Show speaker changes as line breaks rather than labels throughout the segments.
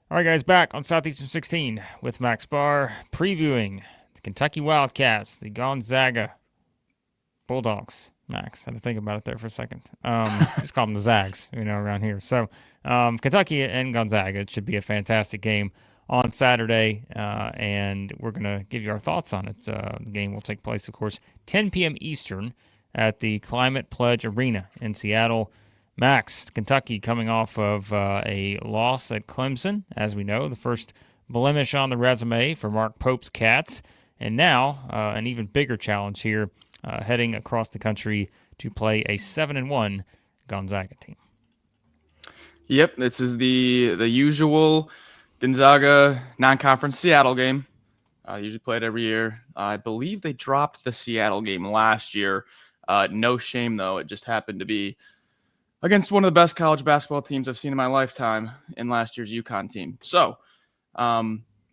All right, guys, back on Southeastern 16 with Max Barr previewing the Kentucky Wildcats, the Gonzaga Bulldogs. Max, had to think about it there for a second. Just call them the Zags, around here. So, Kentucky and Gonzaga, it should be a fantastic game on Saturday, and we're going to give you our thoughts on it. The game will take place, of course, 10 p.m. Eastern at the Climate Pledge Arena in Seattle. Max, Kentucky coming off of a loss at Clemson, as we know, the first blemish on the resume for Mark Pope's Cats, and now an even bigger challenge here, heading across the country to play a 7-1 Gonzaga team.
Yep, this is the usual Gonzaga non-conference Seattle game. Usually played every year. I believe they dropped the Seattle game last year. No shame, though. It just happened to be against one of the best college basketball teams I've seen in my lifetime in last year's UConn team. So,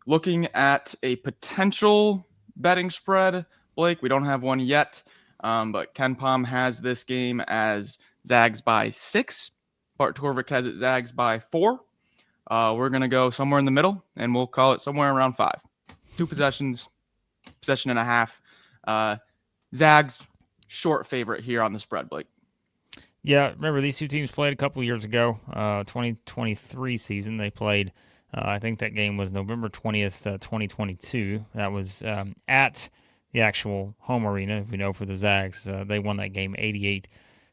looking at a potential betting spread, Blake, we don't have one yet, but KenPom has this game as Zags by 6. Bart Torvik has it Zags by 4. We're going to go somewhere in the middle, and we'll call it somewhere around 5. 2 possession and a half. Zags, short favorite here on the spread, Blake.
Yeah, remember these two teams played a couple of years ago, 2023 season. They played, I think that game was November 20th, 2022. That was at the actual home arena, we know, for the Zags. They won that game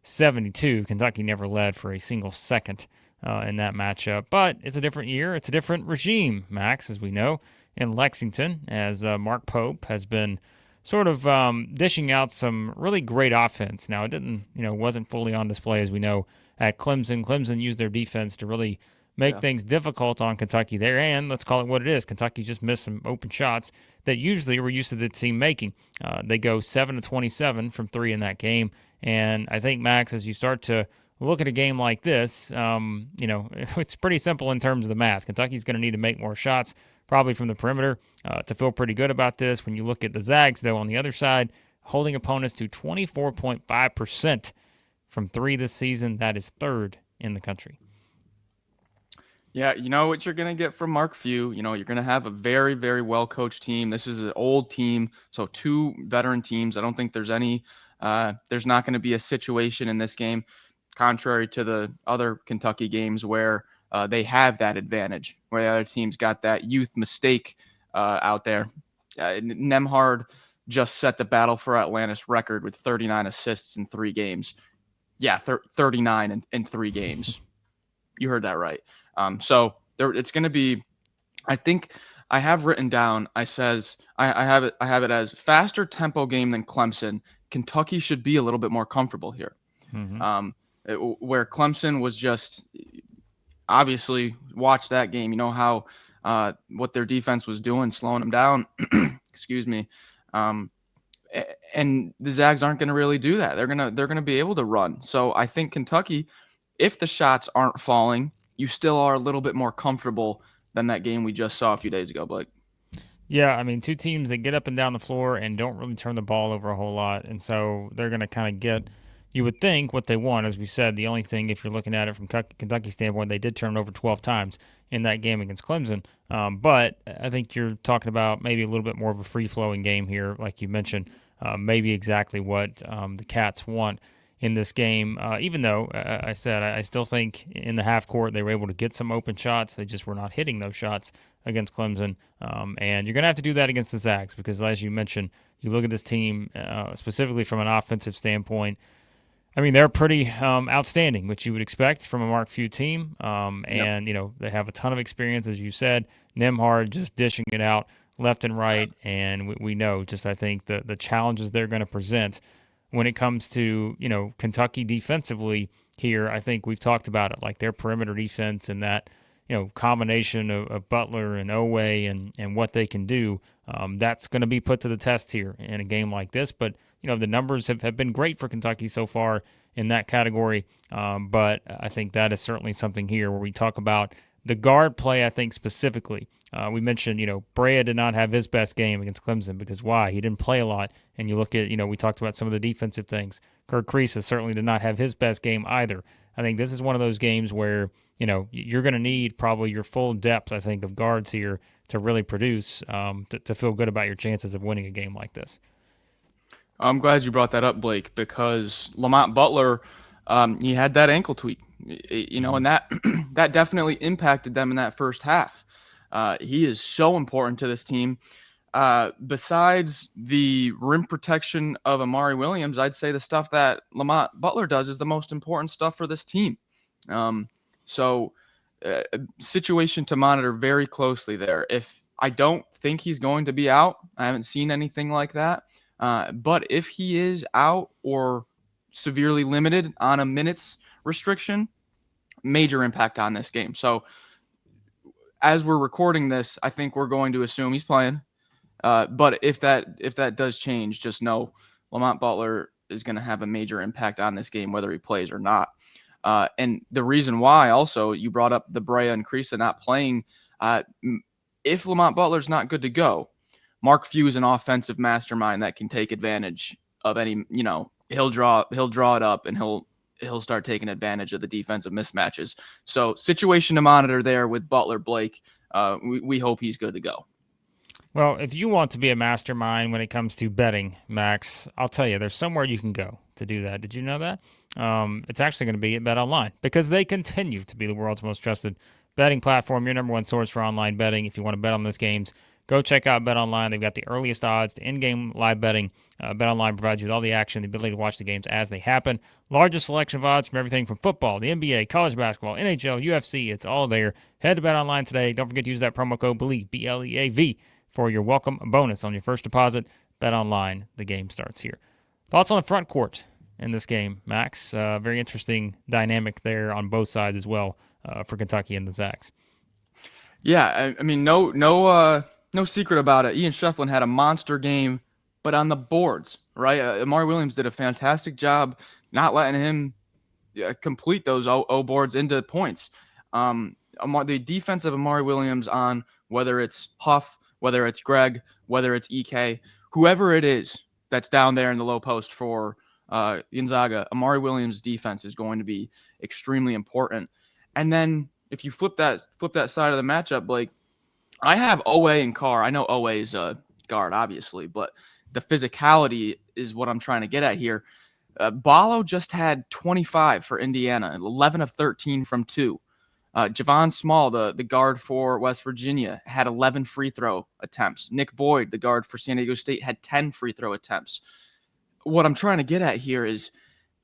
88-72. Kentucky never led for a single second in that matchup. But it's a different year. It's a different regime, Max, as we know, in Lexington, as Mark Pope has been sort of dishing out some really great offense. Now, it wasn't fully on display, as we know, at Clemson. Clemson used their defense to really make things difficult on Kentucky there, and let's call it what it is. Kentucky just missed some open shots that usually we're used to the team making. They go 7-27 from 3 in that game, and I think, Max, as you start to look at a game like this, it's pretty simple in terms of the math. Kentucky's going to need to make more shots, probably from the perimeter, to feel pretty good about this. When you look at the Zags, though, on the other side, holding opponents to 24.5% from 3 this season, that is 3rd in the country.
Yeah, you know what you're going to get from Mark Few. You're going to have a very, very well-coached team. This is an old team, so 2 veteran teams. I don't think there's not going to be a situation in this game, contrary to the other Kentucky games where they have that advantage, where the other team's got that youth mistake out there. Nembhard just set the Battle for Atlantis record with 39 assists in 3 games. Yeah, 39 in 3 games. You heard that right. So it's going to be, I think I have written down, I have it as faster tempo game than Clemson. Kentucky should be a little bit more comfortable here. Mm-hmm. Where Clemson was just, obviously watch that game. You know how what their defense was doing, slowing them down. Excuse me. And the Zags aren't going to really do that. They're gonna be able to run. So I think Kentucky, if the shots aren't falling, you still are a little bit more comfortable than that game we just saw a few days ago, Blake.
Yeah, I mean, 2 teams that get up and down the floor and don't really turn the ball over a whole lot, and so they're going to kind of get, you would think, what they want. As we said, the only thing, if you're looking at it from Kentucky's standpoint, they did turn it over 12 times in that game against Clemson. But I think you're talking about maybe a little bit more of a free-flowing game here, like you mentioned, maybe exactly what the Cats want in this game, even though I said I still think in the half court they were able to get some open shots. They just were not hitting those shots against Clemson. And you're going to have to do that against the Zags because, as you mentioned, you look at this team specifically from an offensive standpoint. I mean, they're pretty outstanding, which you would expect from a Mark Few team. And, they have a ton of experience, as you said. Nembhard just dishing it out left and right. And we know just, I think, the challenges they're going to present when it comes to, Kentucky defensively here. I think we've talked about it, like their perimeter defense and that, combination of Butler and Owe and what they can do. That's going to be put to the test here in a game like this. But, the numbers have been great for Kentucky so far in that category. But I think that is certainly something here where we talk about the guard play, I think, specifically. We mentioned, Brea did not have his best game against Clemson because why? He didn't play a lot. And you look at, we talked about some of the defensive things. Kirk Kreese certainly did not have his best game either I think this is one of those games where, you're going to need probably your full depth, I think, of guards here to really produce, to feel good about your chances of winning a game like this.
I'm glad you brought that up, Blake, because Lamont Butler, he had that ankle tweak, and that that definitely impacted them in that first half. He is so important to this team. Besides the rim protection of Amari Williams, I'd say the stuff that Lamont Butler does is the most important stuff for this team. So, situation to monitor very closely there. If I don't think he's going to be out, I haven't seen anything like that. But if he is out or severely limited on a minutes restriction, major impact on this game. So, as we're recording this, I think we're going to assume he's playing. But if that does change, just know Lamont Butler is going to have a major impact on this game, whether he plays or not. And the reason why, also, you brought up the Brea and Creasa not playing. If Lamont Butler's not good to go, Mark Few is an offensive mastermind that can take advantage of any. He'll draw it up and he'll start taking advantage of the defensive mismatches. So situation to monitor there with Butler, Blake. We hope he's good to go.
Well, if you want to be a mastermind when it comes to betting, Max, I'll tell you, there's somewhere you can go to do that. Did you know that? It's actually going to be at BetOnline because they continue to be the world's most trusted betting platform, your number one source for online betting. If you want to bet on these games, go check out BetOnline. They've got the earliest odds to in-game live betting. BetOnline provides you with all the action, the ability to watch the games as they happen. Largest selection of odds from everything from football, the NBA, college basketball, NHL, UFC. It's all there. Head to BetOnline today. Don't forget to use that promo code BELIEVE, BLEAV, for your welcome bonus on your first deposit. BetOnline, the game starts here. Thoughts on the front court in this game, Max? Very interesting dynamic there on both sides as well for Kentucky and the Zags.
Yeah, I mean, no secret about it. Ian Schieffelin had a monster game, but on the boards, right? Amari Williams did a fantastic job not letting him complete those O boards into points. The defense of Amari Williams on whether it's Huff, whether it's Greg, whether it's EK, whoever it is that's down there in the low post for Gonzaga, Amari Williams' defense is going to be extremely important. And then if you flip that side of the matchup, Blake, I have Owe and Carr. I know Owe is a guard, obviously, but the physicality is what I'm trying to get at here. Ballo just had 25 for Indiana, 11 of 13 from two. Javon Small, the guard for West Virginia, had 11 free throw attempts. Nick Boyd, the guard for San Diego State, had 10 free throw attempts. What I'm trying to get at here is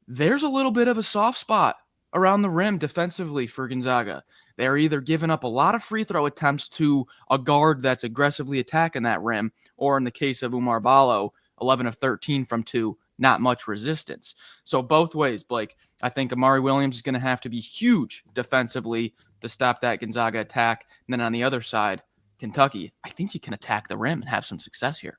there's a little bit of a soft spot around the rim defensively for Gonzaga. They're either giving up a lot of free throw attempts to a guard that's aggressively attacking that rim, or in the case of Oumar Ballo, 11 of 13 from two, not much resistance. So both ways, Blake, I think Amari Williams is going to have to be huge defensively to stop that Gonzaga attack. And then on the other side, Kentucky, I think you can attack the rim and have some success here.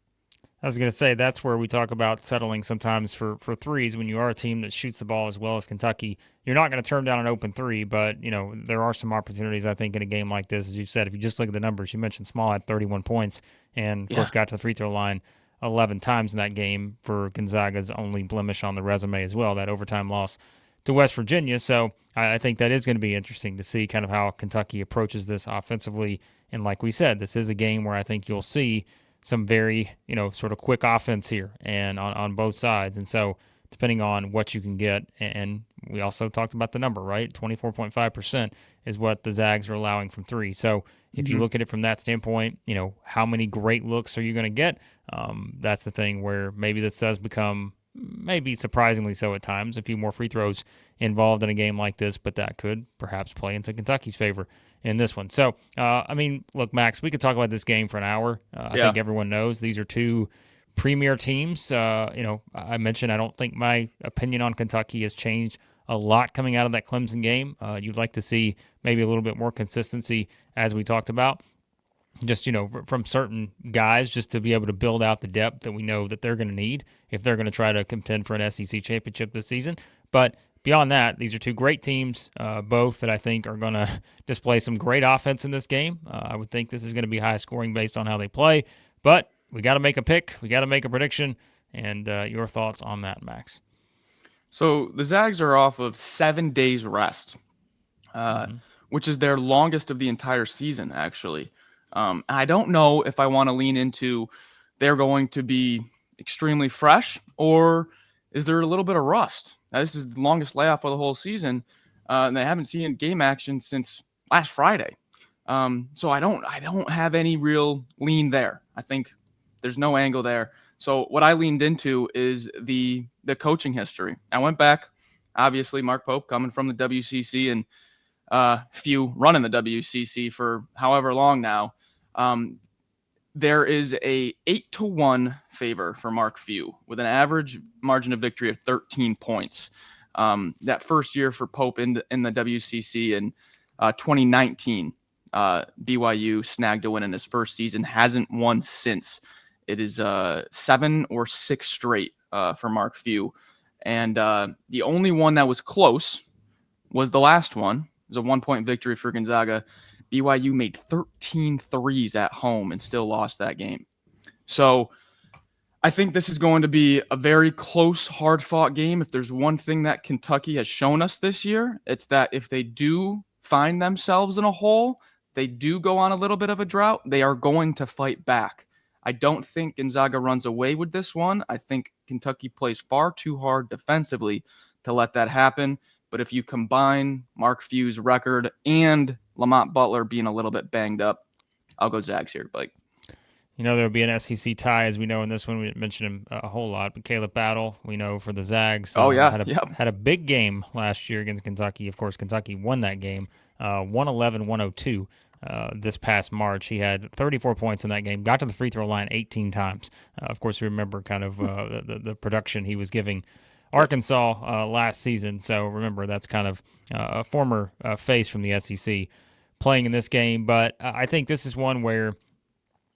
I was going to say that's where we talk about settling sometimes for threes. When you are a team that shoots the ball as well as Kentucky, you're not going to turn down an open three, but there are some opportunities, I think, in a game like this. As you said, if you just look at the numbers, you mentioned Small had 31 points and, of course, got to the free throw line 11 times in that game for Gonzaga's only blemish on the resume as well, that overtime loss to West Virginia. So I think that is going to be interesting to see kind of how Kentucky approaches this offensively. And like we said, this is a game where I think you'll see some very, sort of quick offense here and on both sides. And so depending on what you can get, and we also talked about the number, right? 24.5% is what the Zags are allowing from three. So if you look at it from that standpoint, how many great looks are you going to get? That's the thing where maybe this does become, maybe surprisingly so at times, a few more free throws involved in a game like this, but that could perhaps play into Kentucky's favor in this one. So, look, Max, we could talk about this game for an hour. I think everyone knows these are two premier teams. I mentioned I don't think my opinion on Kentucky has changed a lot coming out of that Clemson game. You'd like to see maybe a little bit more consistency, as we talked about, just, from certain guys, just to be able to build out the depth that we know that they're going to need if they're going to try to contend for an SEC championship this season. But beyond that, these are two great teams, both that I think are going to display some great offense in this game. I would think this is going to be high scoring based on how they play. But we got to make a pick. We got to make a prediction. And your thoughts on that, Max?
So the Zags are off of 7 days rest, uh,
Mm-hmm.
which is their longest of the entire season, actually. I don't know if I want to lean into they're going to be extremely fresh or is there a little bit of rust? Now, this is the longest layoff of the whole season, and they haven't seen game action since last Friday. So I don't have any real lean there. I think there's no angle there. So what I leaned into is the coaching history. I went back, obviously Mark Pope coming from the WCC and few running the WCC for however long now. Um, there is a 8-1 favor for Mark Few with an average margin of victory of 13 points. That first year for Pope in the WCC in 2019, BYU snagged a win in his first season, hasn't won since. It is 7 or 6 straight for Mark Few. And the only one that was close was the last one. It was a 1-point victory for Gonzaga. BYU made 13 threes at home and still lost that game. So I think this is going to be a very close, hard-fought game. If there's one thing that Kentucky has shown us this year, it's that if they do find themselves in a hole, they do go on a little bit of a drought, they are going to fight back. I don't think Gonzaga runs away with this one. I think Kentucky plays far too hard defensively to let that happen. But if you combine Mark Few's record and Lamont Butler being a little bit banged up, I'll go Zags here, Blake.
There'll be an SEC tie, as we know in this one. We didn't mention him a whole lot, but Caleb Battle, we know for the Zags,
Oh, yeah.
had a big game last year against Kentucky. Of course, Kentucky won that game, 111-102 this past March. He had 34 points in that game, got to the free throw line 18 times. Of course, we remember kind of the production he was giving Arkansas last season. So remember, that's kind of a former face from the SEC playing in this game. But I think this is one where,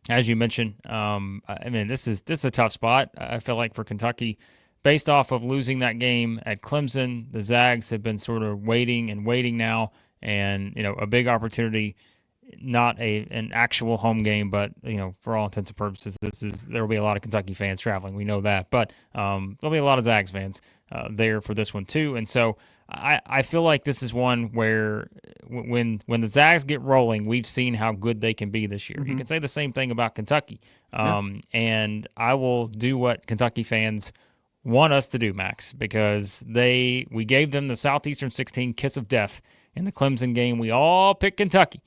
as you mentioned, this is a tough spot. I feel like for Kentucky, based off of losing that game at Clemson, the Zags have been sort of waiting now, and a big opportunity. Not an actual home game, but for all intents and purposes, there will be a lot of Kentucky fans traveling. We know that, but there'll be a lot of Zags fans there for this one too. And so I feel like this is one where when the Zags get rolling, we've seen how good they can be this year.
Mm-hmm.
You can say the same thing about Kentucky, and I will do what Kentucky fans want us to do, Max, because we gave them the Southeastern 16 kiss of death in the Clemson game. We all picked Kentucky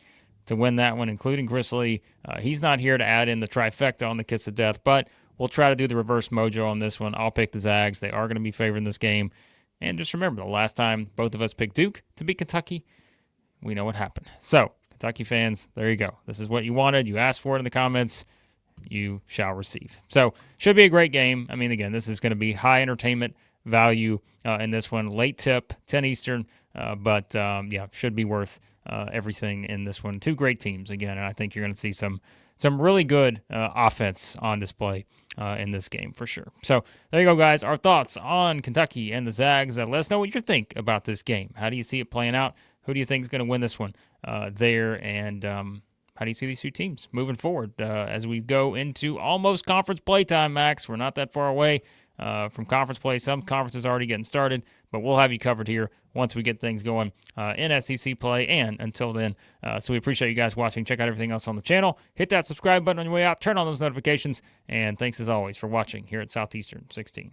to win that one, including Chris Lee. He's not here to add in the trifecta on the kiss of death, but we'll try to do the reverse mojo on this one. I'll pick the Zags. They are going to be favored in this game. And just remember, the last time both of us picked Duke to beat Kentucky, we know what happened. So, Kentucky fans, there you go. This is what you wanted. You asked for it in the comments. You shall receive. So, should be a great game. I mean, again, this is going to be high entertainment value in this one. Late tip, 10 Eastern. But should be worth everything in this one. Two great teams again, and I think you're going to see some really good offense on display in this game for sure. So there you go, guys. Our thoughts on Kentucky and the Zags. Let us know what you think about this game. How do you see it playing out? Who do you think is going to win this one there? And how do you see these two teams moving forward as we go into almost conference play time, Max? We're not that far away from conference play. Some conferences already getting started, but we'll have you covered here once we get things going in SEC play. And until then, so we appreciate you guys watching. Check out everything else on the channel. Hit that subscribe button on your way out. Turn on those notifications. And thanks as always for watching here at Southeastern 16.